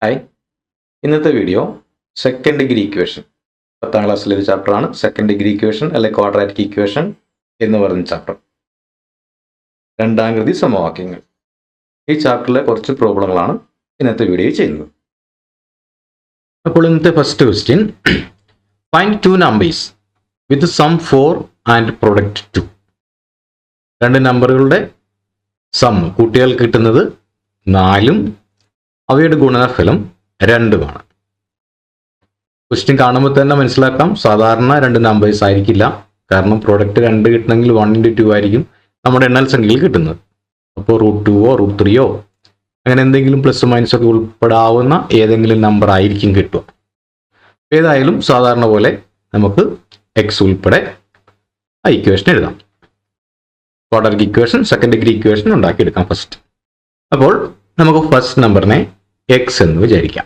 Hi, ഇന്നത്തെ video second degree equation 10ാം ക്ലാസ്സിലെ ഒരു ചാപ്റ്ററാണ്. സെക്കൻഡ് ഡിഗ്രി ഇക്വേഷൻ അല്ലെങ്കിൽ ക്വാഡ്രാറ്റിക് ഇക്വേഷൻ എന്ന് പറയുന്ന ചാപ്റ്റർ. രണ്ടാകൃതി സമവാക്യങ്ങൾ. ഈ ചാപ്റ്ററിലെ കുറച്ച് പ്രോബ്ലങ്ങളാണ് ഇന്നത്തെ വീഡിയോ ചെയ്യുന്നത്. അപ്പോൾ ഇന്നത്തെ first question, find two numbers with sum 4 and product 2. രണ്ട് നമ്പറുകളുടെ സം കൂട്ടിയാൽ കിട്ടുന്നത് 4ഉം അവയുടെ ഗുണനഫലം 2ഉമാണ്. ക്വസ്റ്റ്യൻ കാണുമ്പോൾ തന്നെ മനസ്സിലാക്കാം, സാധാരണ രണ്ട് നമ്പേഴ്സ് ആയിരിക്കില്ല. കാരണം പ്രോഡക്റ്റ് 2 കിട്ടണമെങ്കിൽ 1 × 2 ആയിരിക്കും നമ്മുടെ എണ്ണൽ സംഖ്യയിൽ കിട്ടുന്നത്. അപ്പോൾ √2ഓ √3ഓ അങ്ങനെ എന്തെങ്കിലും പ്ലസ് മൈനസ് ഒക്കെ ഉൾപ്പെടാവുന്ന ഏതെങ്കിലും നമ്പർ ആയിരിക്കും കിട്ടുക. ഏതായാലും സാധാരണ പോലെ നമുക്ക് എക്സ് ഉൾപ്പെടെ ആ ഇക്വേഷൻ എഴുതാം. Quadratic equation, second degree equation ഉണ്ടാക്കിയെടുക്കാം ഫസ്റ്റ്. അപ്പോൾ നമുക്ക് ഫസ്റ്റ് നമ്പറിനെ എക്സ് എന്ന് വിചാരിക്കാം.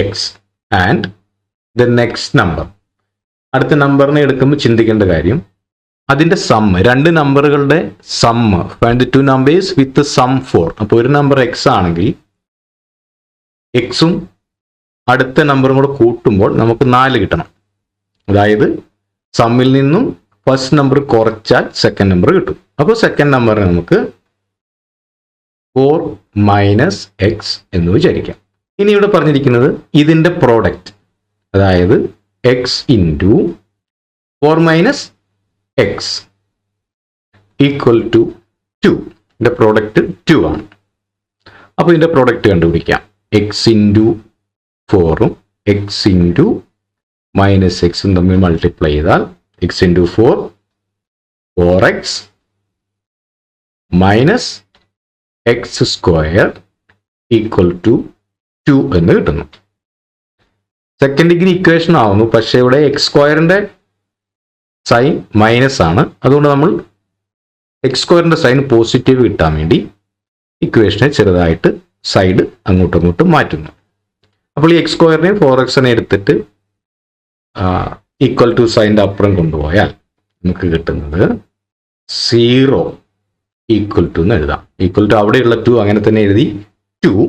X and the next number. അടുത്ത നമ്പറിനെ എടുക്കുമ്പോൾ ചിന്തിക്കേണ്ട കാര്യം അതിൻ്റെ സം, രണ്ട് നമ്പറുകളുടെ sum. Find two numbers with sum 4. അപ്പോൾ ഒരു നമ്പർ എക്സ് ആണെങ്കിൽ എക്സും അടുത്ത നമ്പറും കൂടെ കൂട്ടുമ്പോൾ നമുക്ക് 4 കിട്ടണം. അതായത് സമ്മിൽ നിന്നും ഫസ്റ്റ് നമ്പർ കുറച്ചാൽ സെക്കൻഡ് നമ്പർ കിട്ടും. അപ്പോൾ സെക്കൻഡ് നമ്പറിനെ നമുക്ക് 4 - x എന്ന് വിചാരിക്കാം. ഇനി ഇവിടെ പറഞ്ഞിരിക്കുന്നത് ഇതിൻ്റെ പ്രോഡക്റ്റ്, അതായത് x × 4 - x ഈക്വൽ ടു 2. ഇതിൻ്റെ പ്രോഡക്റ്റ് 2 ആണ്. അപ്പോൾ ഇതിൻ്റെ പ്രോഡക്റ്റ് കണ്ടുപിടിക്കാം. x × 4ഉം x × -x തമ്മിൽ മൾട്ടിപ്ലൈ ചെയ്താൽ x × 4 4x -x² equal to 2 എന്ന് കിട്ടുന്നു. സെക്കൻഡ് ഡിഗ്രി ഇക്വേഷൻ ആവുന്നു, പക്ഷേ ഇവിടെ x² സൈൻ മൈനസ് ആണ്. അതുകൊണ്ട് നമ്മൾ x² സൈൻ പോസിറ്റീവ് കിട്ടാൻ വേണ്ടി ഇക്വേഷനെ ചെറുതായിട്ട് സൈഡ് അങ്ങോട്ടും മാറ്റുന്നു. അപ്പോൾ ഈ x² 4x എടുത്തിട്ട് ഈക്വൽ ടു സൈൻ്റെ അപ്പുറം കൊണ്ടുപോയാൽ നമുക്ക് കിട്ടുന്നത് 0 ഈക്വൽ ടു എന്ന് എഴുതാം. ഈക്വൽ ടു അവിടെയുള്ള 2 അങ്ങനെ തന്നെ എഴുതി. 2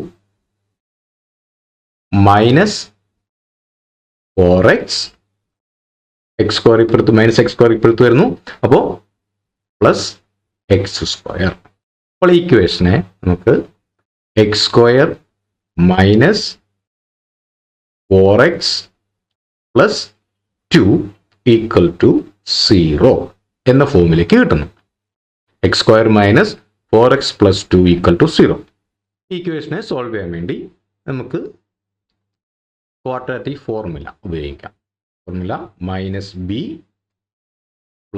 -4x, x² ഇപ്പുറത്ത് -x² ഇപ്പുറത്ത് വരുന്നു. അപ്പോൾ +x². അപ്പോൾ ഈ ഇക്വേഷനെ നമുക്ക് x² -4x + 2 ഈക്വൽ ടു 0 എന്ന ഫോമിലേക്ക് കിട്ടുന്നു. x² - 4x + 2 equal to 0. ഈ ഇക്വേഷനെ സോൾവ് ചെയ്യാൻ വേണ്ടി നമുക്ക് ക്വാഡ്രാറ്റിക് ഫോർമുല ഉപയോഗിക്കാം. Formula -b ±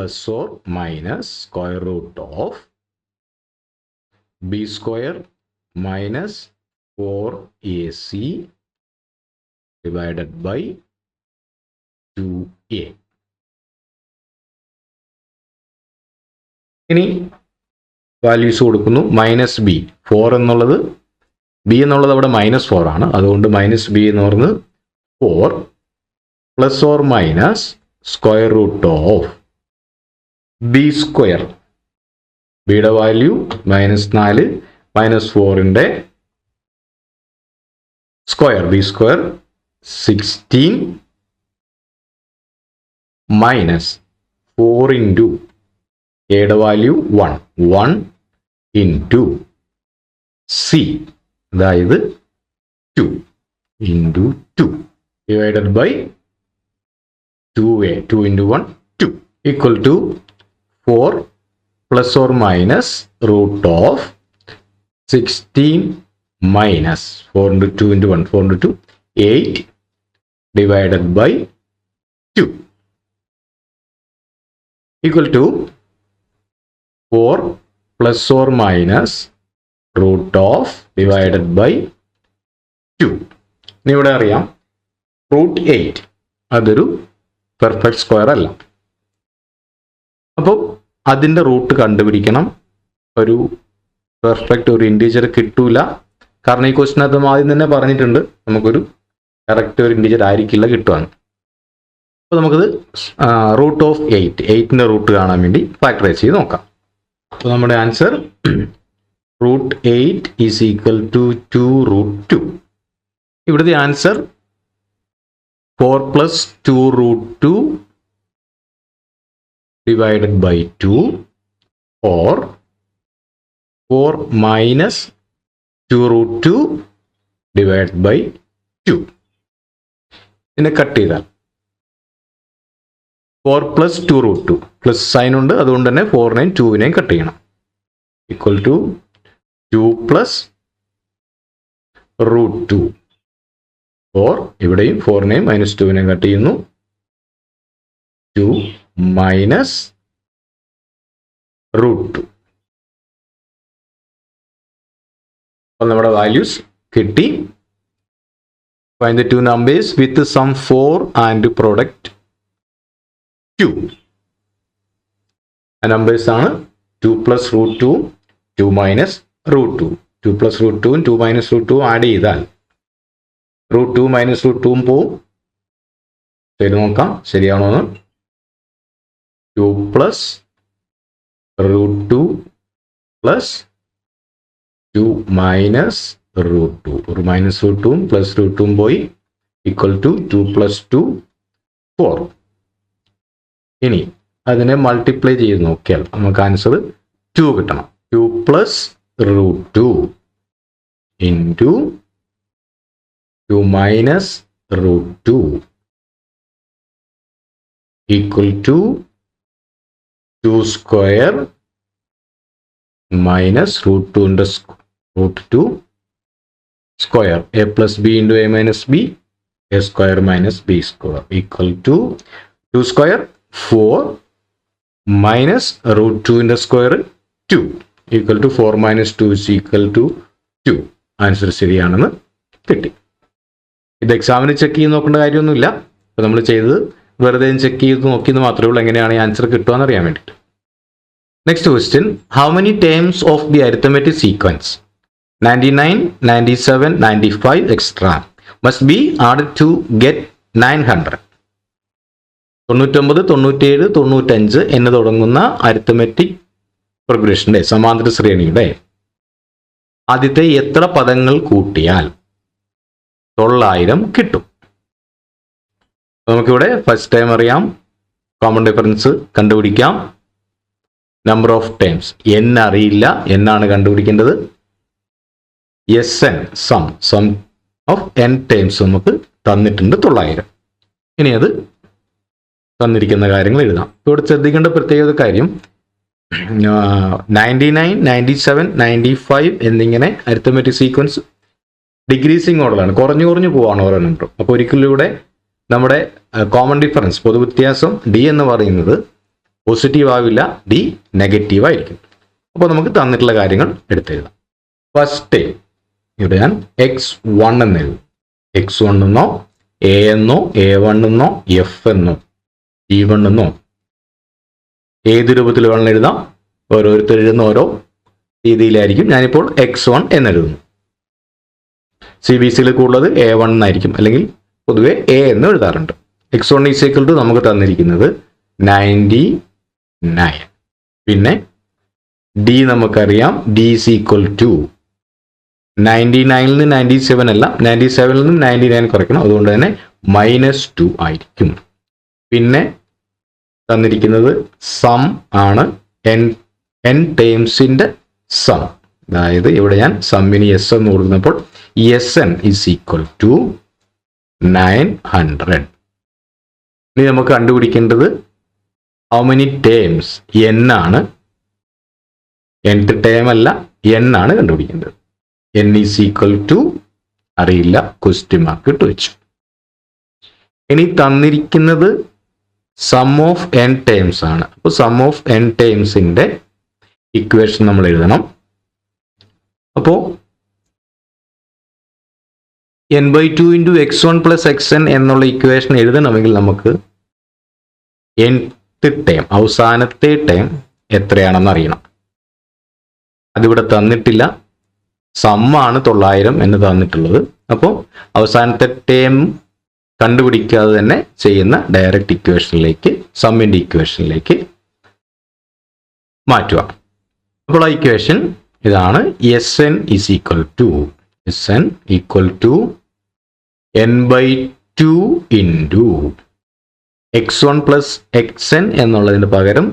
(b² - 4ac / 2a. ഇനി വാല്യൂസ് കൊടുക്കുന്നു. -b 4 എന്നുള്ളത്, b എന്നുള്ളത് അവിടെ -4 ആണ്. അതുകൊണ്ട് -b എന്ന് പറയുന്നത് 4 ± (b²). ബിയുടെ വാല്യൂ -4 -4ന്റെ സ്ക്വയർ b² 16 -4 × എയുടെ വാല്യൂ 1 × c, അതായത് 2 × 2 divided by 2a. 2 × 1 2 equal to 4 ± (16 - 4 × 2 × 1 4 × 2 8 divided by 2 equal to 4 ± (divided by 2). ഇനി ഇവിടെ അറിയാം √8 അതൊരു പെർഫെക്റ്റ് സ്ക്വയർ അല്ല. അപ്പോൾ അതിൻ്റെ റൂട്ട് കണ്ടുപിടിക്കണം. ഒരു പെർഫെക്റ്റ് ഒരു ഇൻറ്റീജർ കിട്ടൂല. കാരണം ഈ ക്വസ്റ്റിനകത്ത് ആദ്യം തന്നെ പറഞ്ഞിട്ടുണ്ട് നമുക്കൊരു കറക്റ്റ് ഒരു ഇൻറ്റീജർ ആയിരിക്കില്ല കിട്ടുവാന്ന്. അപ്പോൾ നമുക്കത് √8ന്റെ റൂട്ട് കാണാൻ വേണ്ടി ഫാക്ടറൈസ് ചെയ്ത് നോക്കാം. അപ്പോൾ നമ്മുടെ ആൻസർ √8 is equal to 2√2. ഇവിടുത്തെ answer 4 + 2√2 divided by 2 or 4 - 2√2 divided by 2. ഇതിനെ കട്ട് ചെയ്താൽ 4 + 2√2 പ്ലസ് സൈൻ ഉണ്ട്, അതുകൊണ്ട് തന്നെ 4നെയും 2വിനെയും കട്ട് ചെയ്യണം. ഈക്വൽ ടു 2 + √2 4, ഇവിടെയും 4നെയും -2വിനെയും കട്ട് ചെയ്യുന്നു. 2 - √2. അപ്പോൾ നമ്മുടെ വാല്യൂസ് കിട്ടി. Find the two numbers with sum 4 and product 2. ആ നമ്പേഴ്സ് ആണ് 2 + √2, 2 - √2. 2 + √2 2 - √2 ആഡ് ചെയ്താൽ √2 - √2 പോവും. ചെയ്ത് നോക്കാം ശരിയാണോ എന്ന്. 2 + √2 + 2 - √2. ഒരു -√2 + √2 പോയി. Equal to 2 + 2 4. ഇനി അതിനെ മൾട്ടിപ്ലൈ ചെയ്ത് നോക്കിയാൽ നമുക്ക് ആൻസർ 2 കിട്ടണം. 2 + √2 into 2 - √2 equal to 2² - √2 √2 square. A + b into a - b, a square - b square equal to 2² 4 minus √2 square 2 equal to 4 - 2 is equal to 2. Answer ശരിയാണെന്ന് കിട്ടി. ഇത് എക്സാമിന് ചെക്ക് ചെയ്ത് നോക്കേണ്ട കാര്യമൊന്നുമില്ല. അപ്പോൾ നമ്മൾ ചെയ്തത് വെറുതെ ചെക്ക് ചെയ്ത് നോക്കിയെന്ന് മാത്രമേ ഉള്ളൂ, എങ്ങനെയാണ് ഈ ആൻസർ കിട്ടുക എന്നറിയാൻ വേണ്ടിയിട്ട്. Next question, how many terms of the arithmetic sequence 99, 97, 95, etc. must be added to get 900. 99, 97, 95 എന്ന് തുടങ്ങുന്ന അരിത്തമെറ്റിക് പ്രോഗ്രഷന്റെ സമാന്തര ശ്രേണിയുടെ ആദ്യത്തെ എത്ര പദങ്ങൾ കൂട്ടിയാൽ 900 കിട്ടും? നമുക്കിവിടെ ഫസ്റ്റ് ടൈം അറിയാം, കോമൺ ഡിഫറൻസ് കണ്ടുപിടിക്കാം. നമ്പർ ഓഫ് ടേംസ് n അറിയില്ല, എന്നാണ് കണ്ടുപിടിക്കേണ്ടത്. SN sum of n terms നമുക്ക് തന്നിട്ടുണ്ട് 900. ഇനി അത് തന്നിരിക്കുന്ന കാര്യങ്ങൾ എഴുതാം. ഇവിടെ ശ്രദ്ധിക്കേണ്ട പ്രത്യേക കാര്യം 99, 97, 95 എന്നിങ്ങനെ അരിത്തമെറ്റിക് സീക്വൻസ് ഡിക്രീസിങ് ഓർഡറാണ്, കുറഞ്ഞു കുറഞ്ഞു പോവാണ് ഓരോ നമ്പറും. അപ്പോൾ ഒരിക്കലും ഇവിടെ നമ്മുടെ കോമൺ ഡിഫറൻസ് പൊതുവ്യത്യാസം d എന്ന് പറയുന്നത് പോസിറ്റീവ് ആവില്ല, d നെഗറ്റീവ് ആയിരിക്കും. അപ്പോൾ നമുക്ക് തന്നിട്ടുള്ള കാര്യങ്ങൾ എടുത്തെഴുതാം. ഫസ്റ്റ് ഇവിടെ ഞാൻ x1 എന്ന് എഴുതും. x1 എന്നോ a എന്നോ a1 എന്നോ f എന്നോ e1 എന്നോ ഏത് രൂപത്തിൽ വേണം എഴുതാം. ഓരോരുത്തർ എഴുതുന്ന ഓരോ രീതിയിലായിരിക്കും. ഞാനിപ്പോൾ x1 എന്നെഴുതുന്നു. CBSEയിൽ കൂടുതൽ a1 എന്നായിരിക്കും, അല്ലെങ്കിൽ പൊതുവെ a എന്ന് എഴുതാറുണ്ട്. x1 ഈസ് ഈക്വൽ ടു നമുക്ക് തന്നിരിക്കുന്നത് 99. പിന്നെ d നമുക്കറിയാം, d ഈസ് ഈക്വൽ ടു 99ൽ നിന്ന് 97 അല്ല, 97ൽ നിന്ന് 99 കുറയ്ക്കണം, അതുകൊണ്ട് തന്നെ -2 ആയിരിക്കും. പിന്നെ തന്നിരിക്കുന്നത് സം ആണ്, n ടേംസിന്റെ സം. അതായത് ഇവിടെ ഞാൻ സമ്മിന് s എന്ന് കൊടുക്കുന്നപ്പോൾ SN ഈസ് ഈക്വൽ ടു 900. ഇനി നമുക്ക് കണ്ടുപിടിക്കേണ്ടത് ഹൗ മെനി ടേംസ് n ആണ്. nth ടേം അല്ല, n ആണ് കണ്ടുപിടിക്കേണ്ടത്. n ഈസ് ഈക്വൽ ടു അറിയില്ല, ക്വസ്റ്റ്യൻ മാർക്ക് ഇട്ട് വെച്ചു. ഇനി തന്നിരിക്കുന്നത് സം ഓഫ് n ടേംസ് ആണ്. അപ്പോൾ സം ഓഫ് n ടേംസിന്റെ ഇക്വേഷൻ നമ്മൾ എഴുതണം. അപ്പോൾ n/2 ഇൻറ്റു x1 + xn എന്നുള്ള ഇക്വേഷൻ എഴുതണമെങ്കിൽ നമുക്ക് nth ടേം, അവസാനത്തെ ടേം എത്രയാണെന്ന് അറിയണം. അതിവിടെ തന്നിട്ടില്ല. സമ്മാണ് 900 എന്ന് തന്നിട്ടുള്ളത്. അപ്പോൾ അവസാനത്തെ ടേം കണ്ടുപിടിക്കാതെ തന്നെ ചെയ്യുന്ന ഡയറക്റ്റ് ഇക്വേഷനിലേക്ക്, സമ്മിൻ്റെ ഇക്വേഷനിലേക്ക് മാറ്റുക. അപ്പോൾ ആ ഇക്വേഷൻ ഇതാണ്. SN is equal to n/2 into x1 plus xn എന്നുള്ളതിന് പകരം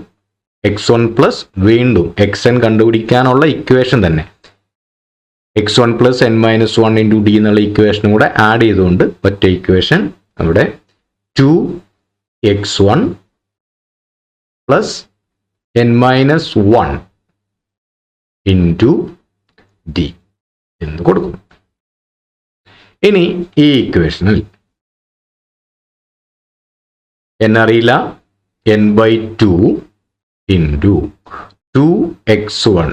x1 പ്ലസ് വീണ്ടും xn കണ്ടുപിടിക്കാനുള്ള ഇക്വേഷൻ തന്നെ x1 plus n-1 into D എന്നുള്ള ഇക്വേഷനും കൂടെ ആഡ് ചെയ്തുകൊണ്ട് ഒറ്റ ഇക്വേഷൻ അവിടെ 2x1 plus n-1 into D എന്ന് കൊടുക്കും. ഇനി ഈ ഇക്വേഷനിൽ n അറിയില്ല, n/2 into 2x1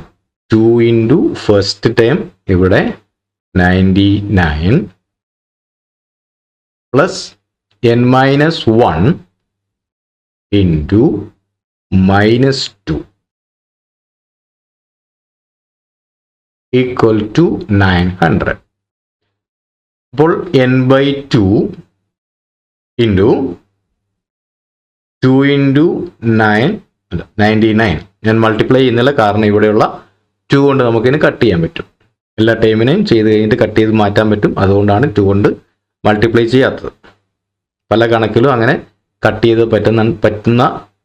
2 into first term ഇവിടെ 99 plus n-1 into -2 equal to 900. അപ്പോൾ n/2 ഇൻറ്റു 2 ഇൻറ്റു 99 ഞാൻ മൾട്ടിപ്ലൈ ചെയ്യുന്നില്ല, കാരണം ഇവിടെയുള്ള 2 കൊണ്ട് നമുക്കിന് കട്ട് ചെയ്യാൻ പറ്റും. എല്ലാ ടൈമിനെയും ചെയ്ത് കഴിഞ്ഞിട്ട് കട്ട് ചെയ്ത് മാറ്റാൻ പറ്റും. അതുകൊണ്ടാണ് 2 കൊണ്ട് മൾട്ടിപ്ലൈ ചെയ്യാത്തത്. പല കണക്കിലും അങ്ങനെ കട്ട് ചെയ്ത് പറ്റുന്ന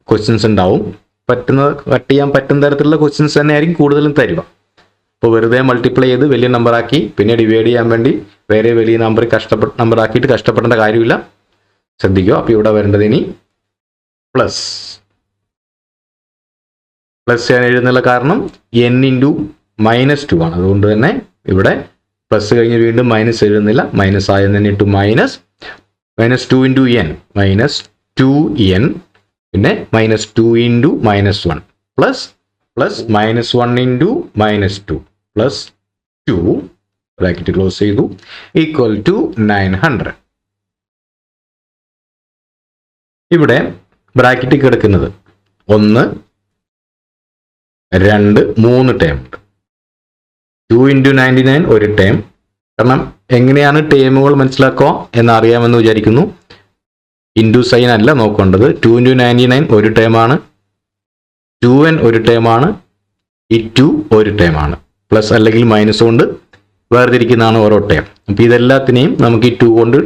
ക്വസ്റ്റ്യൻസ് ഉണ്ടാവും. കട്ട് ചെയ്യാൻ പറ്റുന്ന തരത്തിലുള്ള ക്വസ്റ്റ്യൻസ് തന്നെ ആയിരിക്കും കൂടുതലും തരിക. അപ്പോൾ വെറുതെ മൾട്ടിപ്ലൈ ചെയ്ത് വലിയ നമ്പറാക്കി പിന്നെ ഡിവൈഡ് ചെയ്യാൻ വേണ്ടി വേറെ വലിയ നമ്പറാക്കിയിട്ട് കഷ്ടപ്പെടേണ്ട കാര്യമില്ല. ശ്രദ്ധിക്കുക. അപ്പോൾ ഇവിടെ വരേണ്ടത് ഇനി പ്ലസ് ഞാൻ എഴുതുന്നുള്ള കാരണം n ഇൻറ്റു -2 ആണ്. അതുകൊണ്ട് തന്നെ ഇവിടെ പ്ലസ് കഴിഞ്ഞ് വീണ്ടും മൈനസ് എഴുതുന്നില്ല. മൈനസ് ആയെന്ന് തന്നെ ഇട്ടു -2 ഇൻറ്റു n -2n പിന്നെ -2 into -1 plus -1 into -2 plus 2 bracket close ചെയ്തു ഈക്വൽ ടു 900. ഇവിടെ ബ്രാക്കറ്റിൽ കിടക്കുന്നത് 1 2 3 ടേം ഉണ്ട്. 2 ഇൻറ്റു 99 ഒരു ടേം. കാരണം എങ്ങനെയാണ് ടേമുകൾ മനസ്സിലാക്കുക എന്നറിയാമെന്ന് വിചാരിക്കുന്നു. ഇൻറ്റു സൈൻ അല്ല നോക്കേണ്ടത്. 2 ഇൻറ്റു 99 ഒരു ടേമാണ്, 2n ഒരു ടേമാണ്, ഈ 2 ഒരു ടേമാണ്. പ്ലസ് അല്ലെങ്കിൽ മൈനസ് കൊണ്ട് വേർതിരിക്കുന്നതാണ് ഓരോ ടേം. അപ്പോൾ ഇതെല്ലാത്തിനെയും നമുക്ക് ഈ 2 കൊണ്ട്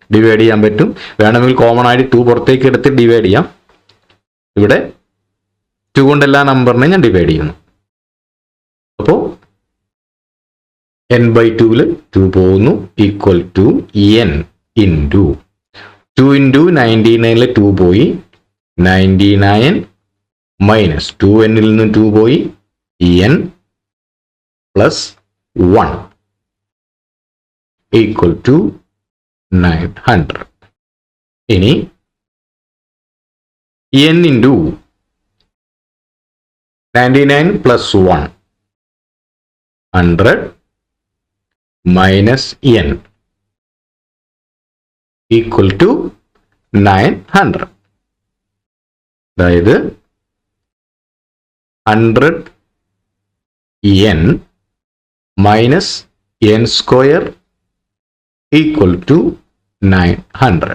ഡിവൈഡ് ചെയ്യാൻ പറ്റും. വേണമെങ്കിൽ കോമൺ ആയിട്ട് 2 പുറത്തേക്ക് എടുത്ത് ഡിവൈഡ് ചെയ്യാം. ഇവിടെ 2 കൊണ്ട് എല്ലാ നമ്പറിനെയും ഞാൻ ഡിവൈഡ് ചെയ്യുന്നു. അപ്പോൾ n/2 2 പോകുന്നു equal to n into 2 into 99 2 പോയി 99 മൈനസ് 2n നിന്ന് 2 പോയി n പ്ലസ് 1 ഈക്വൽ ടു 900. ഇനി n into 99 plus 1 100 minus n equal to 900. അതായത് 100n minus n square equal to 900.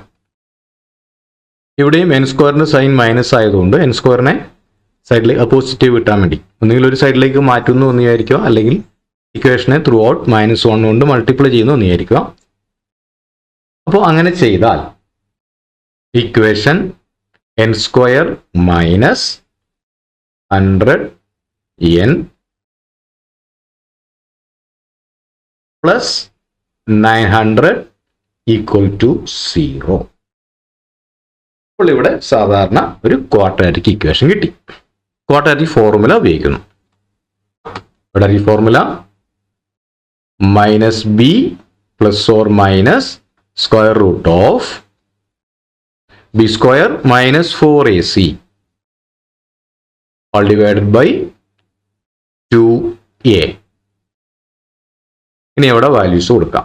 ഇവിടെയും n സ്ക്വയറിന് സൈൻ മൈനസ് ആയതുകൊണ്ട് n സ്ക്വയറിനെ സൈഡിലേക്ക് പോസിറ്റീവ് കിട്ടാൻ വേണ്ടി ഒന്നുകിൽ ഒരു സൈഡിലേക്ക് മാറ്റുന്നു എന്ന് വിചാരിക്കുക, അല്ലെങ്കിൽ ഇക്വേഷനെ ത്രൂ ഔട്ട് -1 കൊണ്ട് മൾട്ടിപ്ലൈ ചെയ്യുന്നു എന്ന് വിചാരിക്കുക. അപ്പോൾ അങ്ങനെ ചെയ്താൽ ഇക്വേഷൻ n സ്ക്വയർ minus 100n plus 900 equal to 0. അപ്പോൾ ഇവിടെ സാധാരണ ഒരു ക്വാഡ്രാറ്റിക് ഇക്വേഷൻ കിട്ടി. ക്വാഡ്രാറ്റിക് ഫോർമുല ഉപയോഗിക്കുന്നു. Quadratic formula -b plus or minus square root of b square minus 4ac all divided by 2a. ഇനി ഇവിടെ വാല്യൂസ് കൊടുക്കാം.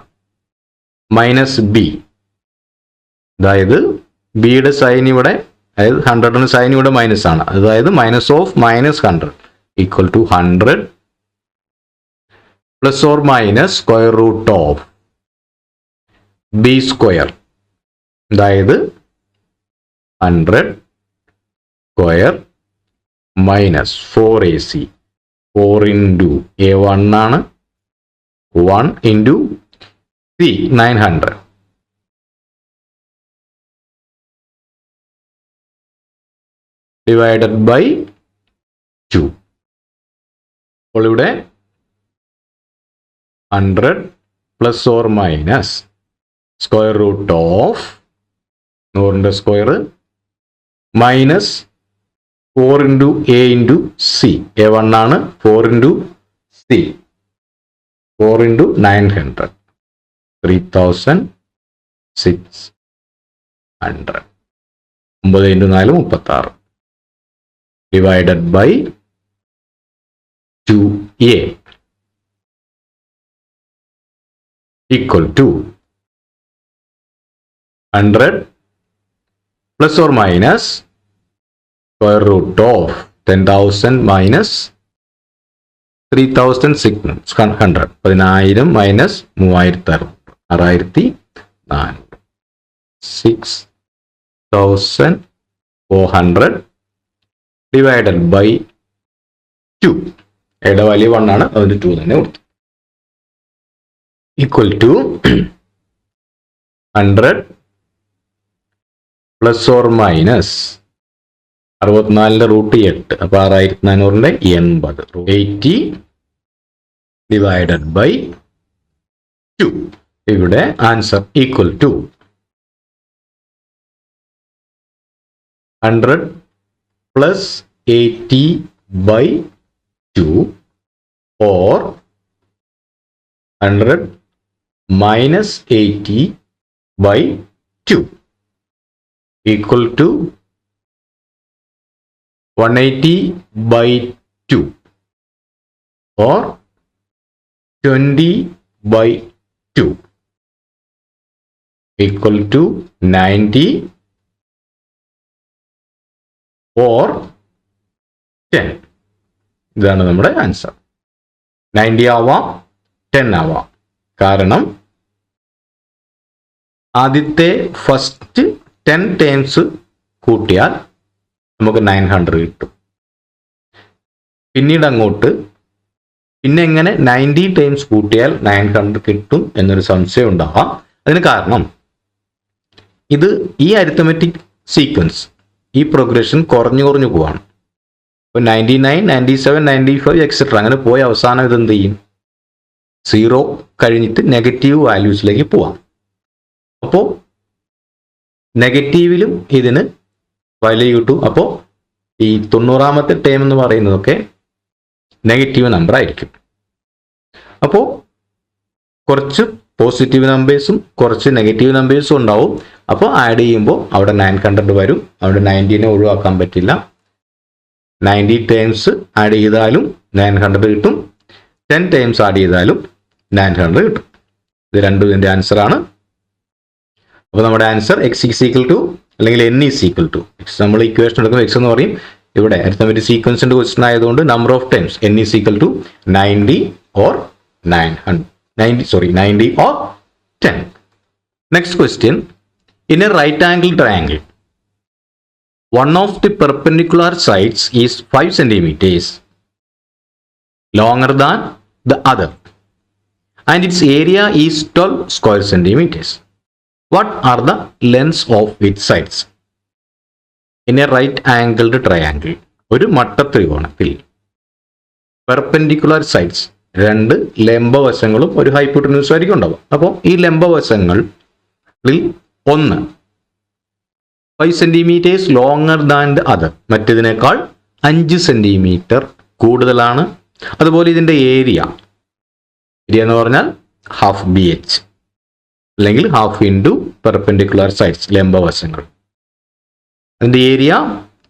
-b അതായത് ബിയുടെ സൈൻ ഇവിടെ, അതായത് 100 സൈൻ ഇവിടെ മൈനസ് ആണ്, അതായത് -100 equal to 100 plus or minus square root of B square, അതായത് 100 square minus 4ac 4 into a 1 ആണ്, 1 ഇൻറ്റു c 900 ഡിവൈഡഡ് ബൈ 2. അപ്പോൾ ഇവിടെ 100 plus or minus square root of 100 square minus 4 into A into C. A1 ആണ്. 4 into C 4 into 900 3600. 9 into 4 36 divided by 2a equal to 100 plus or minus square root of 10,000 minus 3,600. 10,000 minus 3,600 6,400 divided by 2. ഇവിടെ value 1 ആണ്, അതിന് 2 തന്നെ കൊടുത്തു. Equal to 100 plus or minus 64 root 8, അപ്പൊ 6400 80 80 divided by 2. ഇവിടെ answer equal to 100 plus 80 by 2 or 100 minus 80 by 2 equal to 180 by 2 or 20 by 2 equal to 90 or 10. ഇതാണ് നമ്മുടെ answer. 90 ആവാം 10 ആവാം. കാരണം ആദ്യത്തെ ഫസ്റ്റ് 10 ടേംസ് കൂട്ടിയാൽ നമുക്ക് 900 കിട്ടും. പിന്നീട് അങ്ങോട്ട് പിന്നെ എങ്ങനെ 90 ടൈംസ് കൂട്ടിയാൽ 900 കിട്ടും എന്നൊരു സംശയം ഉണ്ടാവാം. അതിന് കാരണം ഇത് ഈ അരിത്തമെറ്റിക് സീക്വൻസ്, ഈ പ്രോഗ്രഷൻ കുറഞ്ഞു കുറഞ്ഞു പോവാണ്. ഇപ്പോൾ 99, 97, 95 എക്സെട്ര അങ്ങനെ പോയ അവസാനം ഇതെന്ത് ചെയ്യും? 0 കഴിഞ്ഞിട്ട് നെഗറ്റീവ് വാല്യൂസിലേക്ക് പോവാം. അപ്പോൾ നെഗറ്റീവിലും ഇതിന് വാല്യൂ കിട്ടും. അപ്പോൾ ഈ 90ാമത്തെ ടേം എന്ന് പറയുന്നതൊക്കെ നെഗറ്റീവ് നമ്പർ ആയിരിക്കും. അപ്പോൾ കുറച്ച് പോസിറ്റീവ് നമ്പേഴ്സും കുറച്ച് നെഗറ്റീവ് നമ്പേഴ്സും ഉണ്ടാവും. അപ്പോൾ ആഡ് ചെയ്യുമ്പോൾ അവിടെ 900 വരും. അവിടെ 90നെ ഒഴിവാക്കാൻ പറ്റില്ല. 90 ടൈംസ് ആഡ് ചെയ്താലും 900 കിട്ടും. 10 ടൈംസ് ആഡ് ചെയ്താലും 900 കിട്ടും. ഇത് രണ്ടും ഇതിൻ്റെ ആൻസറാണ്. അപ്പോൾ നമ്മുടെ answer x is equal to അല്ലെങ്കിൽ n is equal to x. നമ്മൾ ഇക്വേഷൻ എടുക്കുമ്പോൾ എക്സ് എന്ന് പറയും. ഇവിടെ അരിത്തമെറ്റിക് സീക്വൻസിൻ്റെ ക്വസ്റ്റൻ ആയതുകൊണ്ട് number of times n is equal to 90 or 90 or 10. Next question. In a right angle triangle, one of the perpendicular sides is 5 centimeters longer than the other and its area is 12 square centimeters. What are the lengths of its sides? In a right angled triangle, ഒരു മട്ടത്രികോണത്തിൽ perpendicular sides, രണ്ട് ലംബവശങ്ങളും ഒരു ഹൈപ്പോട്ടന്യൂസും ആയിരിക്കും ഉണ്ടാവുക. അപ്പോൾ ഈ ലംബവശങ്ങളിൽ ഒന്ന് 5 centimetres longer than the other, മറ്റേതിനേക്കാൾ 5 സെന്റിമീറ്റർ കൂടുതലാണ്. അതുപോലെ ഇതിൻ്റെ ഏരിയ എന്ന് പറഞ്ഞാൽ ഹാഫ് BH അല്ലെങ്കിൽ ഹാഫ് ഇൻറ്റു പെർപെൻഡിക്കുലർ സൈഡ്സ്, ലംബവശങ്ങൾ. അതിൻ്റെ ഏരിയ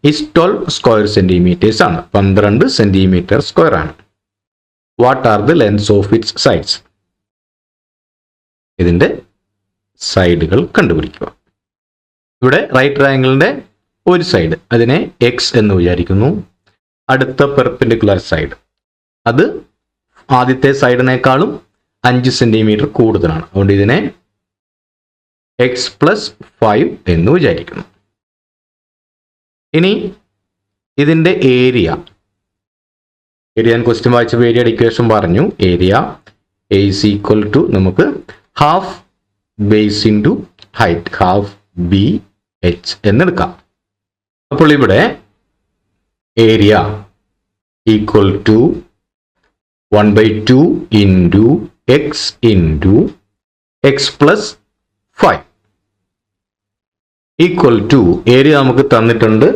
ഈസ് 12 സ്ക്വയർ സെന്റിമീറ്റേഴ്സ് ആണ്, 12 സെന്റിമീറ്റർ സ്ക്വയർ ആണ്. What are the lengths of its sides? ഇതിൻ്റെ സൈഡുകൾ കണ്ടുപിടിക്കുക. ഇവിടെ റൈറ്റ് ട്രയാങ്കിളിൻ്റെ ഒരു സൈഡ്, അതിനെ എക്സ് എന്ന് വിചാരിക്കുന്നു. അടുത്ത പെർപെൻഡിക്കുലർ സൈഡ്, അത് ആദ്യത്തെ സൈഡിനേക്കാളും 5 സെന്റിമീറ്റർ കൂടുതലാണ്. അതുകൊണ്ട് ഇതിനെ x+5 എന്ന് വിചാരിക്കുന്നു. ഇനി ഇതിൻ്റെ ഏരിയ ഞാൻ ക്വസ്റ്റ്യൻ വായിച്ചപ്പോൾ ഏരിയയുടെ ഇക്വേഷൻ പറഞ്ഞു. ഏരിയ ഈസ് ഈക്വൽ ടു നമുക്ക് half base into height, half BH എന്നെടുക്കാം. അപ്പോൾ ഇവിടെ area equal to 1/2 into x plus 5 equal to area നമുക്ക് തന്നിട്ടുണ്ട്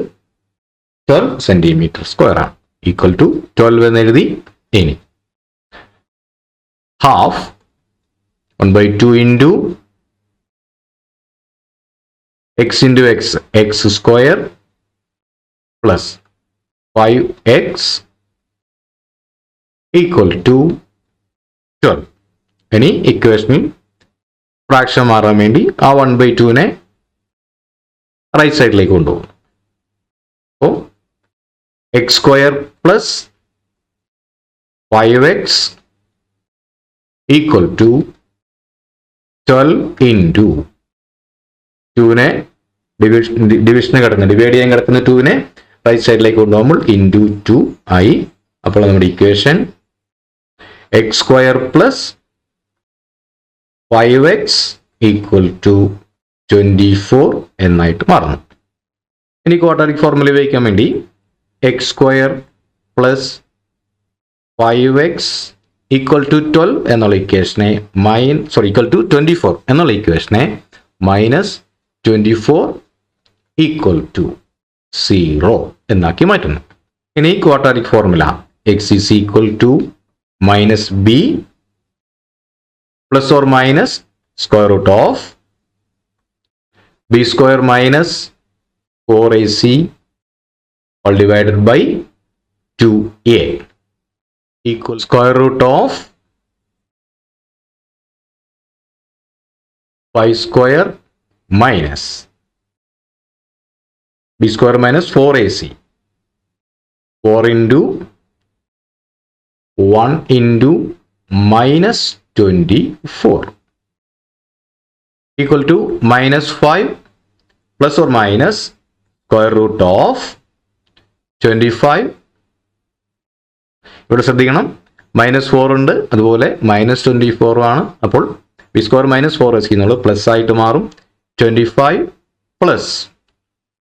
12 സെന്റിമീറ്റർ സ്ക്വയർ ആണ്. ഈക്വൽ ടു 12 എന്ന് എഴുതി. ഇനി half 1/2 into x into x square plus 5x equal to 12. ഇനി ഇക്വേഷനിൽ ഫ്രാക്ഷൻ മാറാൻ വേണ്ടി ആ 1/2നെ റൈറ്റ് സൈഡിലേക്ക് കൊണ്ടുപോകും. അപ്പോൾ x square plus 5x equal to 12 into 2നെ ഡിവിഷന് കിടക്കുന്ന ഡിവൈഡ് ചെയ്യാൻ കിടക്കുന്ന 2നെ റൈറ്റ് സൈഡിലേക്ക് കൊണ്ടുപോകുമ്പോൾ ഇൻറ്റു 2 ആയി. അപ്പോൾ നമ്മുടെ equation x square plus 5x equal to 24 എന്നായിട്ട് മാറുന്നു. ഇനി ക്വാഡ്രാറ്റിക് ഫോർമുല ഉപയോഗിക്കാൻ വേണ്ടി x square plus 5x equal to 12 എന്നുള്ള ഇക്വേഷനെ equal to 24 എന്നുള്ള ഇക്വേഷനെ minus 24 equal to 0 എന്നാക്കി മാറ്റുന്നു. ഇനി quadratic formula x is equal to minus b plus or minus square root of b square minus 4ac all divided by 2a equals square root of 5 square minus b square minus 4ac 4 into 1 into minus 24 equal to minus 5 plus or minus square root of 25. ഇവിടെ ശ്രദ്ധിക്കണം, -4 ഉണ്ട്, അതുപോലെ -24 ആണ്. അപ്പോൾ B square minus 4ac എന്നുള്ളത് plus ആയിട്ട് മാറും. 25 plus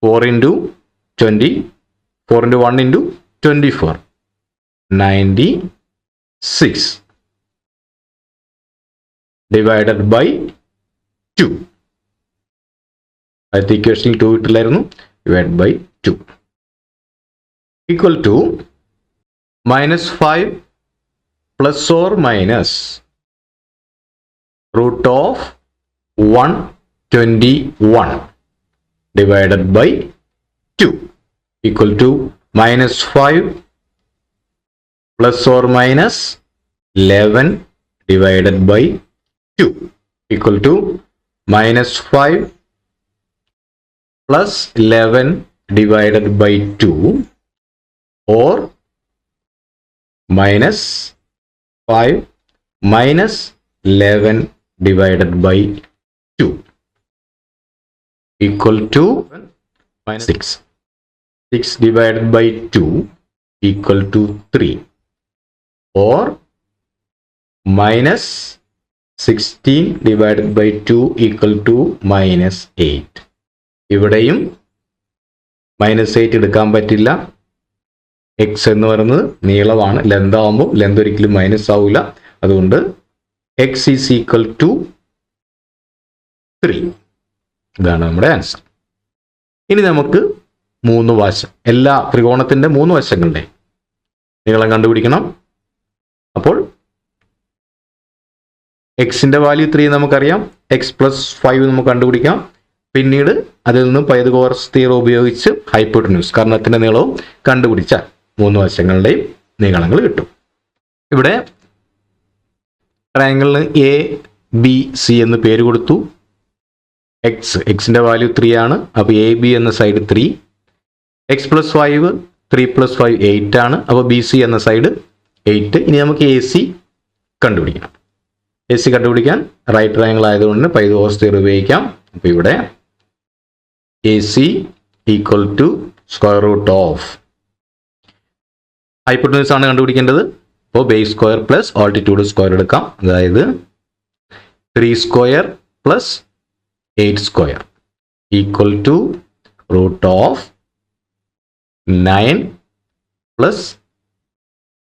4 into 20 4 into 1 into 24 96 divided by 2. ആദ്യത്തെ ഇക്വേഷനിൽ 2 ഇട്ടില്ലായിരുന്നു. Divide by 2 equal to -5 plus or minus root of 121 divided by 2 equal to -5 plus or minus 11 divided by 2 equal to -5 plus 11 divided by 2 or -5 minus 11 divided by 2 equal to -6. 6 divided by 2 equal to 3 or -16 divided by 2 equal to -8. ഇവിടെയും -8 എടുക്കാൻ പറ്റില്ല. X എന്ന് പറയുന്നത് നീളമാണ്, length ആവുമ്പോൾ length ഒരിക്കലും minus ആവില്ല. അതുകൊണ്ട് എക്സ് ഈസ് ഈക്വൽ ടു 3. ഇതാണ് നമ്മുടെ ആൻസർ. ഇനി നമുക്ക് 3 വശം, എല്ലാ ത്രികോണത്തിന്റെ 3 വശങ്ങളുടെ നീളം കണ്ടുപിടിക്കണം. അപ്പോൾ എക്സിന്റെ വാല്യൂ 3 നമുക്കറിയാം, എക്സ് പ്ലസ് 5 നമുക്ക് കണ്ടുപിടിക്കാം. പിന്നീട് അതിൽ നിന്ന് പൈതഗോറസ് തിയറം ഉപയോഗിച്ച് ഹൈപ്പോട്ടന്യൂസ് കർണത്തിന്റെ നീളവും കണ്ടുപിടിച്ചാൽ 3 വശങ്ങളുടെയും നീളങ്ങൾ കിട്ടും. ഇവിടെ ട്രയാങ്കിളിന് എ ബി സി എന്ന് പേര് കൊടുത്തു. എക്സിന്റെ വാല്യൂ 3 ആണ്. അപ്പോൾ എ ബി എന്ന സൈഡ് 3, എക്സ് പ്ലസ് 5 3 + 5 8 ആണ്. അപ്പോൾ ബി സി എന്ന സൈഡ് 8. ഇനി നമുക്ക് എ സി കണ്ടുപിടിക്കണം. എ സി കണ്ടുപിടിക്കാൻ റൈറ്റ് ട്രയാങ്കിൾ ആയതുകൊണ്ട് പൈതഗോറസ് തിയറം ഉപയോഗിക്കാം. അപ്പോൾ ഇവിടെ A C equal to square root of hypotenuse ആണ് കണ്ടുപിടിക്കേണ്ടത്. അപ്പോൾ base square plus altitude square എടുക്കാം. അതായത് 3 square plus 8 square equal to root of 9 plus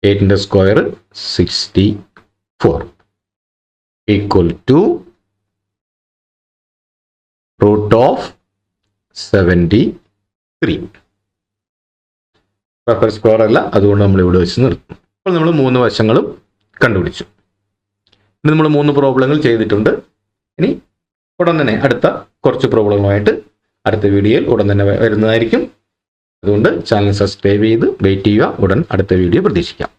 8ന്റെ square 64 equal to root of 73. Perfect square അല്ല, അതുകൊണ്ട് നമ്മൾ ഇവിടെ വെച്ച് നിർത്തും. അപ്പോൾ നമ്മൾ 3 വശങ്ങളും കണ്ടുപിടിച്ചു. ഇനി നമ്മൾ 3 പ്രോബ്ലങ്ങൾ ചെയ്തിട്ടുണ്ട്. ഇനി ഉടൻ തന്നെ അടുത്ത കുറച്ച് പ്രോബ്ലങ്ങളുമായിട്ട് അടുത്ത വീഡിയോയിൽ ഉടൻ തന്നെ വരുന്നതായിരിക്കും. അതുകൊണ്ട് ചാനൽ സബ്സ്ക്രൈബ് ചെയ്ത് വെയിറ്റ് ചെയ്യുക. ഉടൻ അടുത്ത വീഡിയോ പ്രതീക്ഷിക്കാം.